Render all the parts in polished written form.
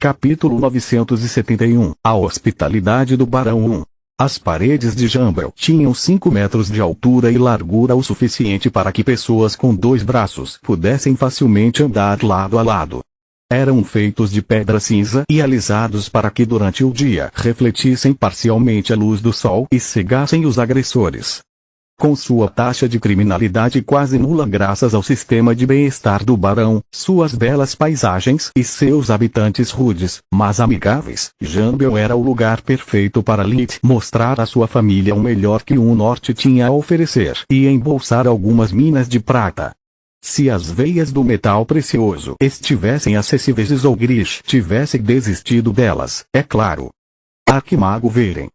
Capítulo 971. A hospitalidade do Barão 1. As paredes de Jambel tinham 5 metros de altura e largura o suficiente para que pessoas com 2 braços pudessem facilmente andar lado a lado. Eram feitos de pedra cinza e alisados para que durante o dia refletissem parcialmente a luz do sol e cegassem os agressores. Com sua taxa de criminalidade quase nula graças ao sistema de bem-estar do barão, suas belas paisagens e seus habitantes rudes, mas amigáveis, Jambel era o lugar perfeito para Lilith mostrar à sua família o melhor que o norte tinha a oferecer e embolsar algumas minas de prata. Se as veias do metal precioso estivessem acessíveis ou Grish tivesse desistido delas, é claro. Arquimago Veren.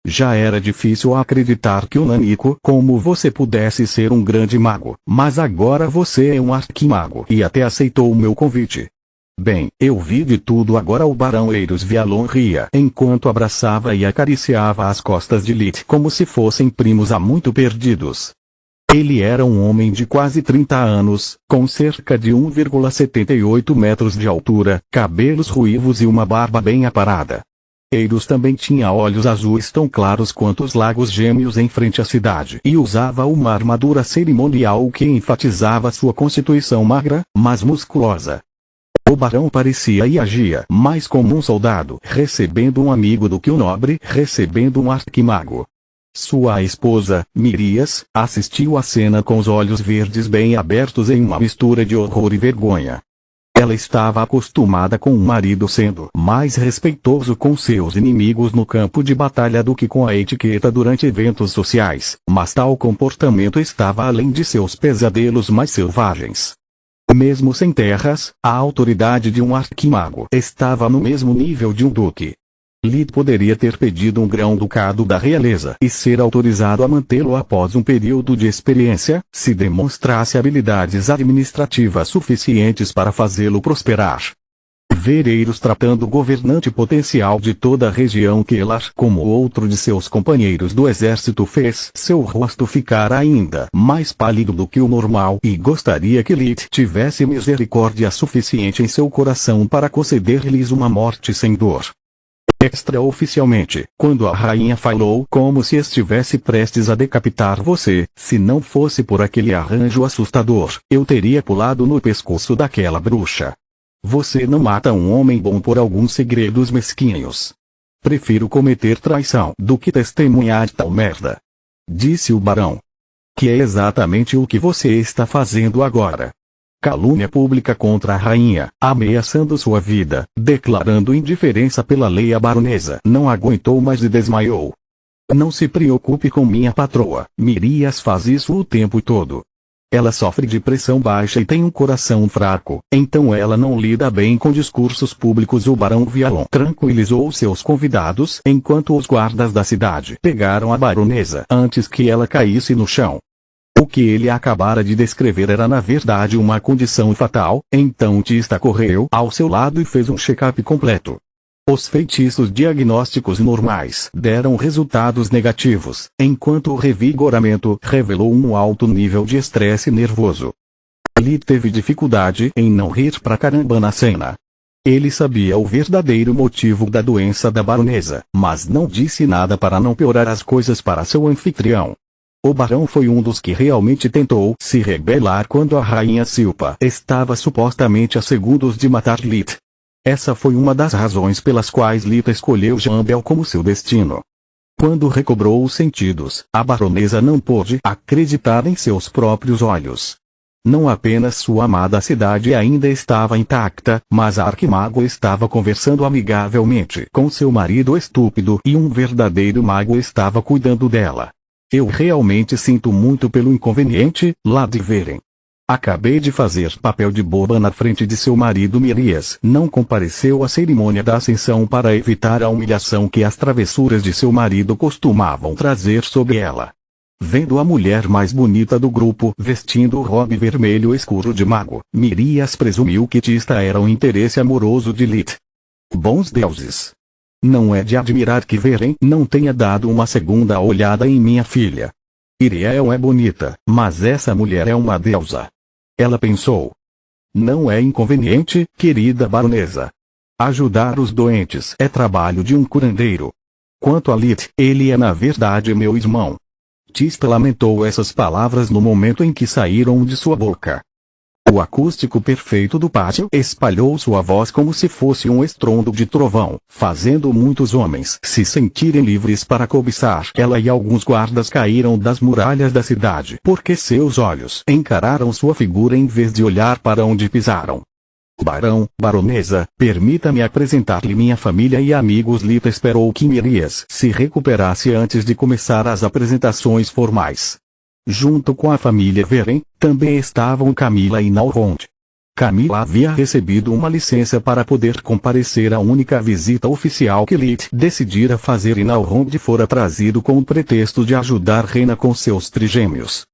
Já era difícil acreditar que o Nanico como você pudesse ser um grande mago, mas agora você é um arquimago e até aceitou o meu convite. Bem, eu vi de tudo agora. O barão Eiros Vialon ria enquanto abraçava e acariciava as costas de Lilith como se fossem primos há muito perdidos. Ele era um homem de quase 30 anos, com cerca de 1,78 metros de altura, cabelos ruivos e uma barba bem aparada. Eiros também tinha olhos azuis tão claros quanto os lagos gêmeos em frente à cidade e usava uma armadura cerimonial que enfatizava sua constituição magra, mas musculosa. O barão parecia e agia mais como um soldado recebendo um amigo do que um nobre recebendo um arquimago. Sua esposa, Mirias, assistiu à cena com os olhos verdes bem abertos em uma mistura de horror e vergonha. Ela estava acostumada com o marido sendo mais respeitoso com seus inimigos no campo de batalha do que com a etiqueta durante eventos sociais, mas tal comportamento estava além de seus pesadelos mais selvagens. Mesmo sem terras, a autoridade de um arquimago estava no mesmo nível de um duque. Lilith poderia ter pedido um grão-ducado da realeza e ser autorizado a mantê-lo após um período de experiência, se demonstrasse habilidades administrativas suficientes para fazê-lo prosperar. Ver Eiros tratando o governante potencial de toda a região Quelar como outro de seus companheiros do exército fez seu rosto ficar ainda mais pálido do que o normal e gostaria que Lilith tivesse misericórdia suficiente em seu coração para conceder-lhes uma morte sem dor. Extraoficialmente, quando a rainha falou como se estivesse prestes a decapitar você, se não fosse por aquele arranjo assustador, eu teria pulado no pescoço daquela bruxa. Você não mata um homem bom por alguns segredos mesquinhos. Prefiro cometer traição do que testemunhar tal merda. Disse o barão. Que é exatamente o que você está fazendo agora. Calúnia pública contra a rainha, ameaçando sua vida, declarando indiferença pela lei. A baronesa não aguentou mais e desmaiou. Não se preocupe com minha patroa, Mirias faz isso o tempo todo. Ela sofre de pressão baixa e tem um coração fraco, então ela não lida bem com discursos públicos. O barão Vialon tranquilizou seus convidados enquanto os guardas da cidade pegaram a baronesa antes que ela caísse no chão. O que ele acabara de descrever era na verdade uma condição fatal, então Tista correu ao seu lado e fez um check-up completo. Os feitiços diagnósticos normais deram resultados negativos, enquanto o revigoramento revelou um alto nível de estresse nervoso. Lilith teve dificuldade em não rir pra caramba na cena. Ele sabia o verdadeiro motivo da doença da baronesa, mas não disse nada para não piorar as coisas para seu anfitrião. O barão foi um dos que realmente tentou se rebelar quando a rainha Silpa estava supostamente a segundos de matar Lilith. Essa foi uma das razões pelas quais Lilith escolheu Jambel como seu destino. Quando recobrou os sentidos, a baronesa não pôde acreditar em seus próprios olhos. Não apenas sua amada cidade ainda estava intacta, mas a arquimago estava conversando amigavelmente com seu marido estúpido e um verdadeiro mago estava cuidando dela. Eu realmente sinto muito pelo inconveniente, Lady Veren. Acabei de fazer papel de boba na frente de seu marido. Mirias não compareceu à cerimônia da ascensão para evitar a humilhação que as travessuras de seu marido costumavam trazer sobre ela. Vendo a mulher mais bonita do grupo vestindo o robe vermelho escuro de mago, Mirias presumiu que Tista era um interesse amoroso de Lilith. Bons deuses! Não é de admirar que Veren não tenha dado uma segunda olhada em minha filha. Iriel é bonita, mas essa mulher é uma deusa. Ela pensou. Não é inconveniente, querida baronesa. Ajudar os doentes é trabalho de um curandeiro. Quanto a Lit, ele é na verdade meu irmão. Tista lamentou essas palavras no momento em que saíram de sua boca. O acústico perfeito do pátio espalhou sua voz como se fosse um estrondo de trovão, fazendo muitos homens se sentirem livres para cobiçar ela, e alguns guardas caíram das muralhas da cidade porque seus olhos encararam sua figura em vez de olhar para onde pisaram. Barão, baronesa, permita-me apresentar-lhe minha família e amigos. Lita esperou que Mirias se recuperasse antes de começar as apresentações formais. Junto com a família Veren, também estavam Camila e Nalrond. Camila havia recebido uma licença para poder comparecer à única visita oficial que Lit decidira fazer, e Nalrond fora trazido com o pretexto de ajudar Rena com seus trigêmeos.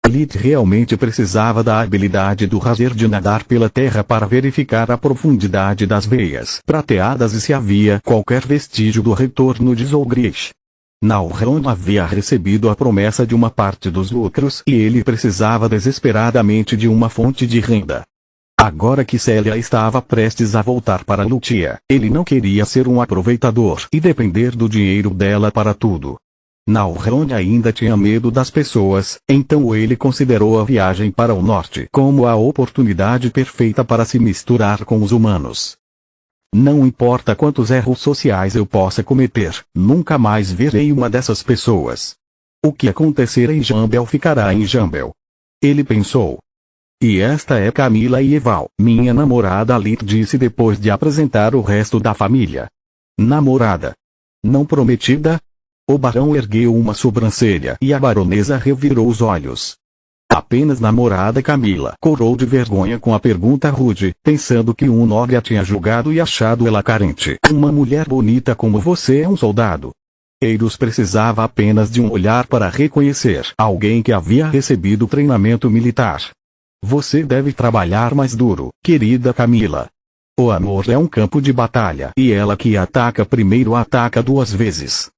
Lit realmente precisava da habilidade do Razer de nadar pela terra para verificar a profundidade das veias prateadas e se havia qualquer vestígio do retorno de Zolgrich. Nalrond havia recebido a promessa de uma parte dos lucros e ele precisava desesperadamente de uma fonte de renda. Agora que Célia estava prestes a voltar para Lutia, ele não queria ser um aproveitador e depender do dinheiro dela para tudo. Nalrond ainda tinha medo das pessoas, então ele considerou a viagem para o norte como a oportunidade perfeita para se misturar com os humanos. Não importa quantos erros sociais eu possa cometer, nunca mais verei uma dessas pessoas. O que acontecer em Jambel ficará em Jambel. Ele pensou. E esta é Camila e Eval, minha namorada, Lit disse depois de apresentar o resto da família. Namorada? Não prometida? O barão ergueu uma sobrancelha e a baronesa revirou os olhos. Apenas namorada. Camila corou de vergonha com a pergunta rude, pensando que um nobre a tinha julgado e achado ela carente. Uma mulher bonita como você é um soldado. Eiros precisava apenas de um olhar para reconhecer alguém que havia recebido treinamento militar. Você deve trabalhar mais duro, querida Camila. O amor é um campo de batalha e ela que ataca primeiro ataca duas vezes.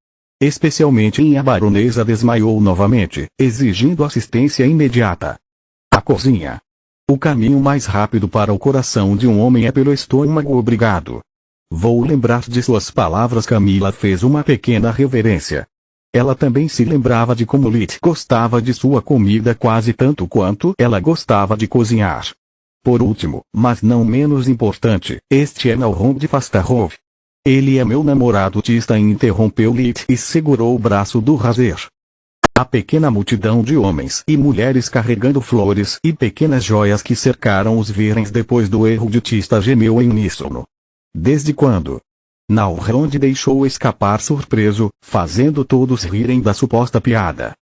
Especialmente em. A baronesa desmaiou novamente, exigindo assistência imediata. A cozinha. O caminho mais rápido para o coração de um homem é pelo estômago. Obrigado. Vou lembrar de suas palavras. Camila fez uma pequena reverência. Ela também se lembrava de como Lit gostava de sua comida quase tanto quanto ela gostava de cozinhar. Por último, mas não menos importante, este é Nalrond Fastarov. Ele é meu namorado. Tista interrompeu Lit e segurou o braço do Razer. A pequena multidão de homens e mulheres carregando flores e pequenas joias que cercaram os Verens depois do erro de Tista gemeu em uníssono. Desde quando? Nalrond deixou escapar surpreso, fazendo todos rirem da suposta piada.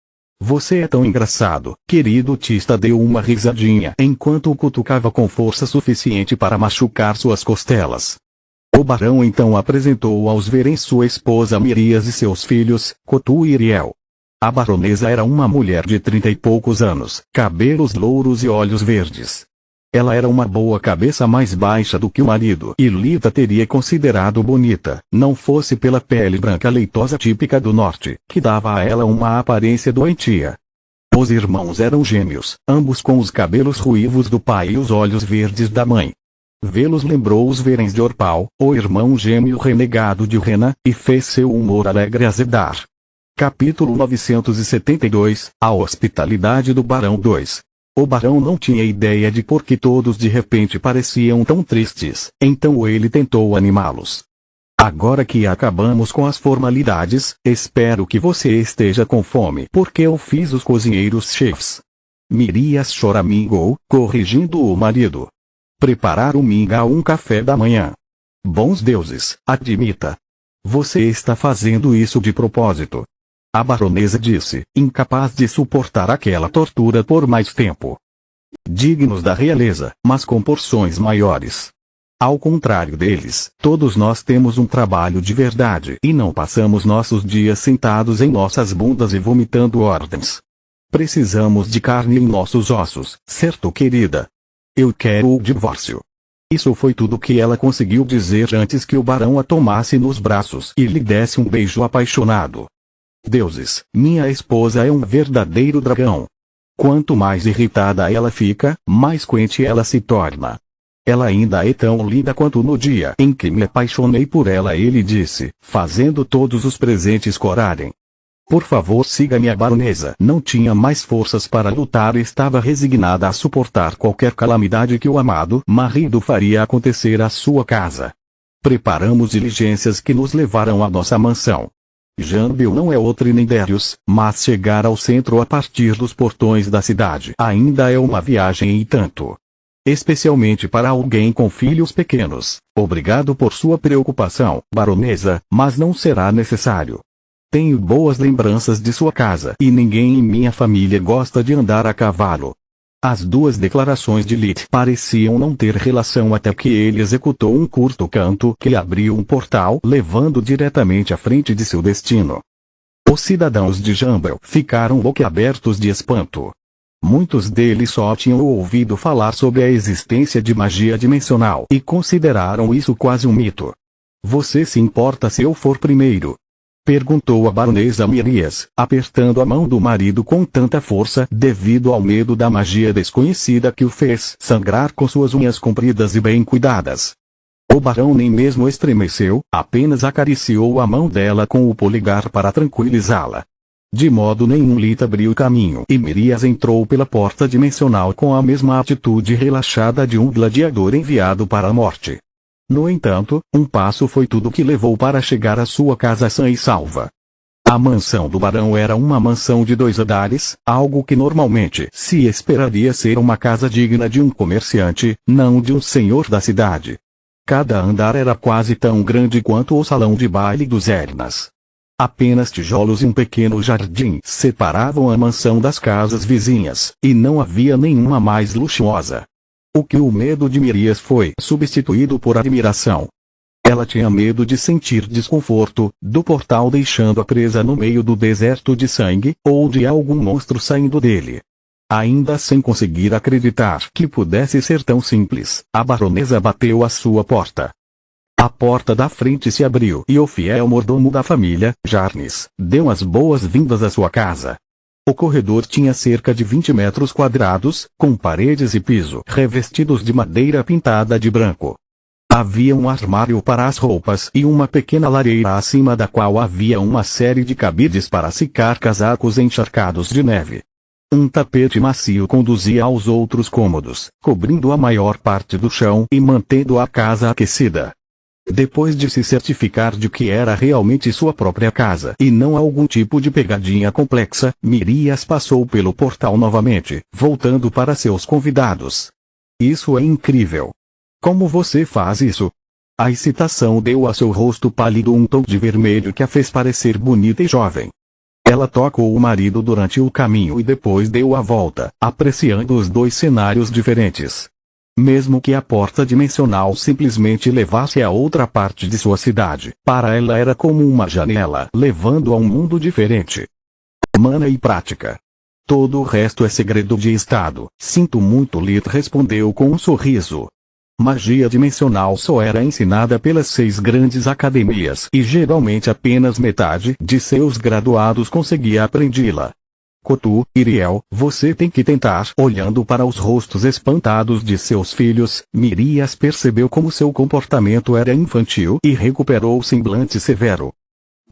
Você é tão engraçado, querido. Tista deu uma risadinha enquanto o cutucava com força suficiente para machucar suas costelas. O barão então apresentou aos Verens sua esposa Mirias e seus filhos, Cotu e Iriel. A baronesa era uma mulher de 30 e poucos anos, cabelos louros e olhos verdes. Ela era uma boa cabeça mais baixa do que o marido e Lita teria considerado bonita, não fosse pela pele branca leitosa típica do norte, que dava a ela uma aparência doentia. Os irmãos eram gêmeos, ambos com os cabelos ruivos do pai e os olhos verdes da mãe. Vê-los lembrou os Verens de Orpal, o irmão gêmeo renegado de Rena, e fez seu humor alegre azedar. Capítulo 972, A hospitalidade do Barão 2. O barão não tinha ideia de por que todos de repente pareciam tão tristes, então ele tentou animá-los. Agora que acabamos com as formalidades, espero que você esteja com fome porque eu fiz os cozinheiros-chefes. Mirias choramingou, corrigindo o marido. Preparar o mingau um café da manhã. Bons deuses, admita. Você está fazendo isso de propósito. A baronesa disse, incapaz de suportar aquela tortura por mais tempo. Dignos da realeza, mas com porções maiores. Ao contrário deles, todos nós temos um trabalho de verdade e não passamos nossos dias sentados em nossas bundas e vomitando ordens. Precisamos de carne em nossos ossos, certo, querida? Eu quero o divórcio. Isso foi tudo que ela conseguiu dizer antes que o barão a tomasse nos braços e lhe desse um beijo apaixonado. Deuses, minha esposa é um verdadeiro dragão. Quanto mais irritada ela fica, mais quente ela se torna. Ela ainda é tão linda quanto no dia em que me apaixonei por ela, ele disse, fazendo todos os presentes corarem. Por favor, siga-me. A baronesa não tinha mais forças para lutar e estava resignada a suportar qualquer calamidade que o amado marido faria acontecer à sua casa. Preparamos diligências que nos levaram à nossa mansão. Jambil não é outro nem Darius, mas chegar ao centro a partir dos portões da cidade ainda é uma viagem e tanto. Especialmente para alguém com filhos pequenos. Obrigado por sua preocupação, baronesa, mas não será necessário. Tenho boas lembranças de sua casa e ninguém em minha família gosta de andar a cavalo. As duas declarações de Lit pareciam não ter relação até que ele executou um curto canto que abriu um portal levando diretamente à frente de seu destino. Os cidadãos de Jambil ficaram boquiabertos de espanto. Muitos deles só tinham ouvido falar sobre a existência de magia dimensional e consideraram isso quase um mito. Você se importa se eu for primeiro? Perguntou a baronesa Mirias, apertando a mão do marido com tanta força devido ao medo da magia desconhecida que o fez sangrar com suas unhas compridas e bem cuidadas. O barão nem mesmo estremeceu, apenas acariciou a mão dela com o polegar para tranquilizá-la. De modo nenhum Lit abriu caminho e Mirias entrou pela porta dimensional com a mesma atitude relaxada de um gladiador enviado para a morte. No entanto, um passo foi tudo que levou para chegar à sua casa sã e salva. A mansão do barão era uma mansão de 2 andares, algo que normalmente se esperaria ser uma casa digna de um comerciante, não de um senhor da cidade. Cada andar era quase tão grande quanto o salão de baile dos Ernas. Apenas tijolos e um pequeno jardim separavam a mansão das casas vizinhas, e não havia nenhuma mais luxuosa. O que o medo de Mirias foi substituído por admiração. Ela tinha medo de sentir desconforto, do portal deixando-a presa no meio do deserto de sangue, ou de algum monstro saindo dele. Ainda sem conseguir acreditar que pudesse ser tão simples, a baronesa bateu à sua porta. A porta da frente se abriu e o fiel mordomo da família, Jarnis, deu as boas-vindas à sua casa. O corredor tinha cerca de 20 metros quadrados, com paredes e piso revestidos de madeira pintada de branco. Havia um armário para as roupas e uma pequena lareira acima da qual havia uma série de cabides para secar casacos encharcados de neve. Um tapete macio conduzia aos outros cômodos, cobrindo a maior parte do chão e mantendo a casa aquecida. Depois de se certificar de que era realmente sua própria casa e não algum tipo de pegadinha complexa, Mirias passou pelo portal novamente, voltando para seus convidados. Isso é incrível. Como você faz isso? A excitação deu a seu rosto pálido um tom de vermelho que a fez parecer bonita e jovem. Ela tocou o marido durante o caminho e depois deu a volta, apreciando os 2 cenários diferentes. Mesmo que a porta dimensional simplesmente levasse a outra parte de sua cidade, para ela era como uma janela levando a um mundo diferente. Mana e prática. Todo o resto é segredo de estado. Sinto muito, Lit respondeu com um sorriso. Magia dimensional só era ensinada pelas 6 grandes academias e geralmente apenas metade de seus graduados conseguia aprendê-la. Kotu, Iriel, você tem que tentar. Olhando para os rostos espantados de seus filhos, Mirias percebeu como seu comportamento era infantil e recuperou o semblante severo.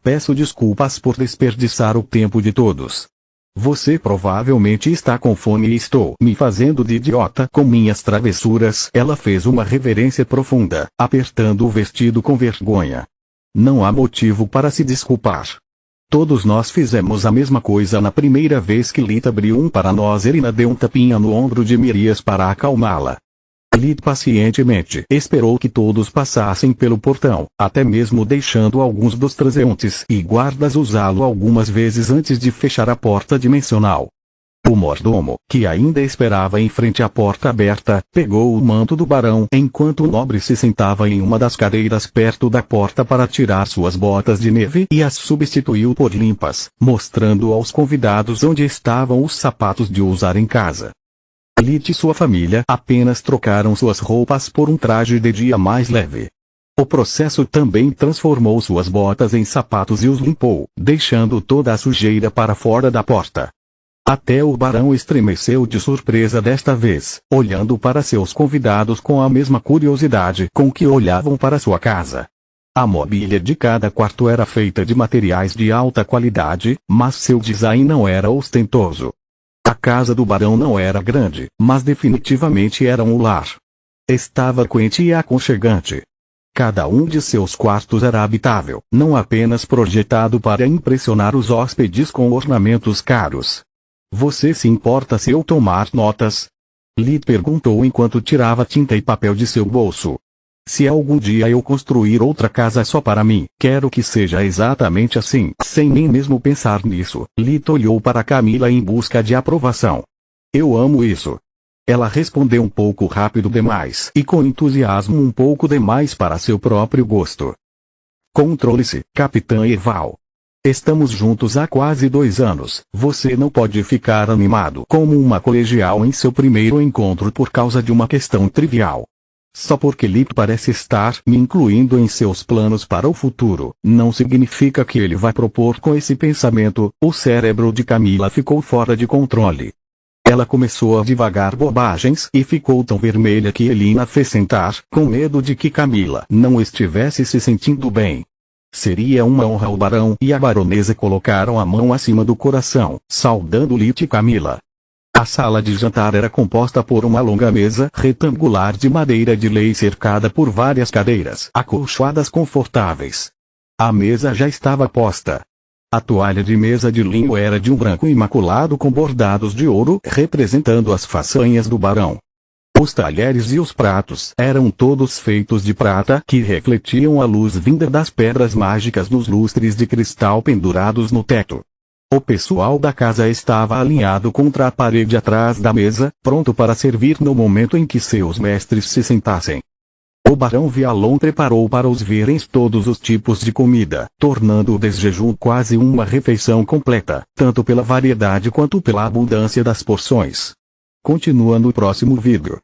Peço desculpas por desperdiçar o tempo de todos. Você provavelmente está com fome e estou me fazendo de idiota com minhas travessuras. Ela fez uma reverência profunda, apertando o vestido com vergonha. Não há motivo para se desculpar. Todos nós fizemos a mesma coisa na primeira vez que Lit abriu um para nós. Erina deu um tapinha no ombro de Mirias para acalmá-la. Lit pacientemente esperou que todos passassem pelo portão, até mesmo deixando alguns dos transeuntes e guardas usá-lo algumas vezes antes de fechar a porta dimensional. O mordomo, que ainda esperava em frente à porta aberta, pegou o manto do barão enquanto o nobre se sentava em uma das cadeiras perto da porta para tirar suas botas de neve e as substituiu por limpas, mostrando aos convidados onde estavam os sapatos de usar em casa. Lit e sua família apenas trocaram suas roupas por um traje de dia mais leve. O processo também transformou suas botas em sapatos e os limpou, deixando toda a sujeira para fora da porta. Até o barão estremeceu de surpresa desta vez, olhando para seus convidados com a mesma curiosidade com que olhavam para sua casa. A mobília de cada quarto era feita de materiais de alta qualidade, mas seu design não era ostentoso. A casa do barão não era grande, mas definitivamente era um lar. Estava quente e aconchegante. Cada um de seus quartos era habitável, não apenas projetado para impressionar os hóspedes com ornamentos caros. Você se importa se eu tomar notas? Lee perguntou enquanto tirava tinta e papel de seu bolso. Se algum dia eu construir outra casa só para mim, quero que seja exatamente assim. Sem nem mesmo pensar nisso, Lee olhou para Camila em busca de aprovação. Eu amo isso. Ela respondeu um pouco rápido demais e com entusiasmo um pouco demais para seu próprio gosto. Controle-se, Capitã Eval. Estamos juntos há quase 2 anos. Você não pode ficar animado como uma colegial em seu primeiro encontro por causa de uma questão trivial. Só porque Lee parece estar me incluindo em seus planos para o futuro, não significa que ele vai propor com esse pensamento. O cérebro de Camila ficou fora de controle. Ela começou a divagar bobagens e ficou tão vermelha que Elina fez sentar, com medo de que Camila não estivesse se sentindo bem. Seria uma honra o barão e a baronesa colocaram a mão acima do coração, saudando Lee e Camila. A sala de jantar era composta por uma longa mesa retangular de madeira de lei cercada por várias cadeiras acolchoadas confortáveis. A mesa já estava posta. A toalha de mesa de linho era de um branco imaculado com bordados de ouro representando as façanhas do barão. Os talheres e os pratos eram todos feitos de prata que refletiam a luz vinda das pedras mágicas nos lustres de cristal pendurados no teto. O pessoal da casa estava alinhado contra a parede atrás da mesa, pronto para servir no momento em que seus mestres se sentassem. O barão Vialon preparou para os verens todos os tipos de comida, tornando o desjejum quase uma refeição completa, tanto pela variedade quanto pela abundância das porções. Continua no próximo vídeo.